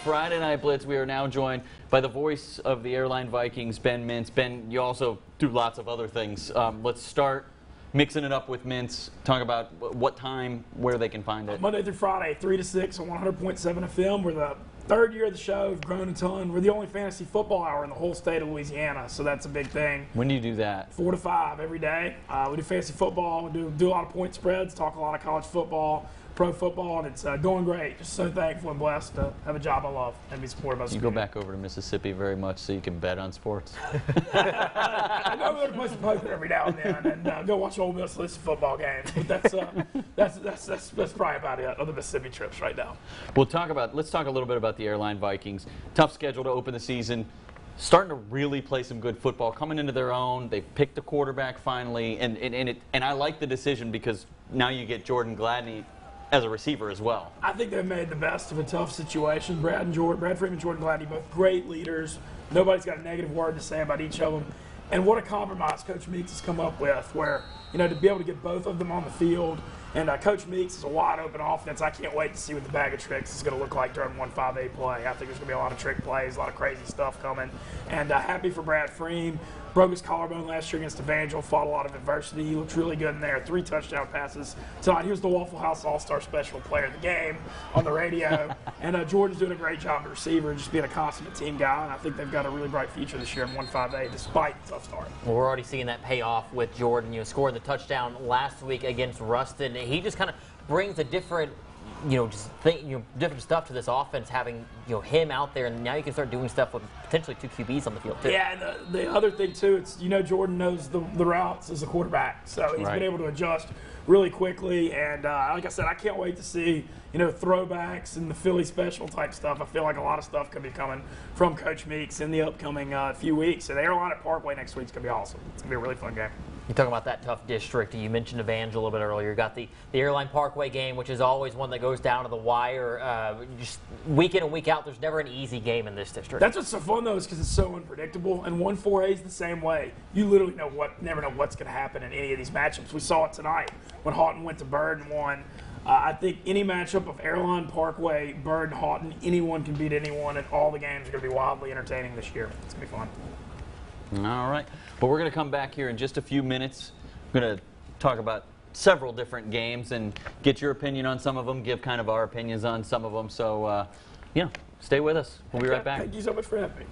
Friday Night Blitz. We are now joined by the voice of the Airline Vikings, Ben Mintz. Ben, you also do lots of other things. Let's start mixing it up with Mintz. Talk about what time, where they can find it. Monday through Friday, 3 to 6 on 100.7 FM. We're the third year of the show. We've grown a ton. We're the only fantasy football hour in the whole state of Louisiana, so that's a big thing. When do you do that? 4 to 5 every day. We do fantasy football. We do a lot of point spreads, talk a lot of college football, pro football, and it's going great. Just so thankful and blessed to have a job I love and be supported by the You go back over to Mississippi very much so you can bet on sports? I go over there to play some poker every now and then and go watch Ole Miss listen to football games. But that's probably about it. Other Mississippi trips right now. Let's talk a little bit about the Airline Vikings. Tough schedule to open the season. Starting to really play some good football, coming into their own. They've picked a quarterback finally, and I like the decision because now you get Jordan Gladney as a receiver as well. I think they've made the best of a tough situation. Brad Freeman, Jordan Gladney, both great leaders. Nobody's got a negative word to say about each of them. And what a compromise Coach Meeks has come up with where, to be able to get both of them on the field. And Coach Meeks is a wide-open offense. I can't wait to see what the bag of tricks is going to look like during 1-5-8 play. I think there's going to be a lot of trick plays, a lot of crazy stuff coming. And happy for Brad Freeman. Broke his collarbone last year against Evangel, fought a lot of adversity. He looked really good in there. 3 touchdown passes tonight. He was the Waffle House All-Star Special Player of the Game on the radio. And Jordan's doing a great job at receiver, just being a consummate team guy. And I think they've got a really bright future this year in 1-5-8, despite the tough start. Well, we're already seeing that pay off with Jordan. Scoring the touchdown last week against Ruston. He just kind of brings a different different stuff to this offense, having him out there, and now you can start doing stuff with potentially 2 QBs on the field too. Yeah, and the other thing too, it's Jordan knows the routes as a quarterback, so he's been able to adjust really quickly. And like I said, I can't wait to see throwbacks and the Philly special type stuff. I feel like a lot of stuff could be coming from Coach Meeks in the upcoming few weeks. And Airline at Parkway next week's gonna be awesome. It's gonna be a really fun game. You're talking about that tough district. You mentioned Evangel a little bit earlier. You got the Airline Parkway game, which is always one that goes down to the wire. Just week in and week out, there's never an easy game in this district. That's what's so fun, though, is because it's so unpredictable. And 1-4A is the same way. You literally never know what's going to happen in any of these matchups. We saw it tonight when Houghton went to Bird and won. I think any matchup of Airline Parkway, Bird, and Houghton, anyone can beat anyone, and all the games are going to be wildly entertaining this year. It's going to be fun. All right. But we're going to come back here in just a few minutes. We're going to talk about several different games and get your opinion on some of them, give kind of our opinions on some of them. So, stay with us. We'll be right back. Thank you so much for having me.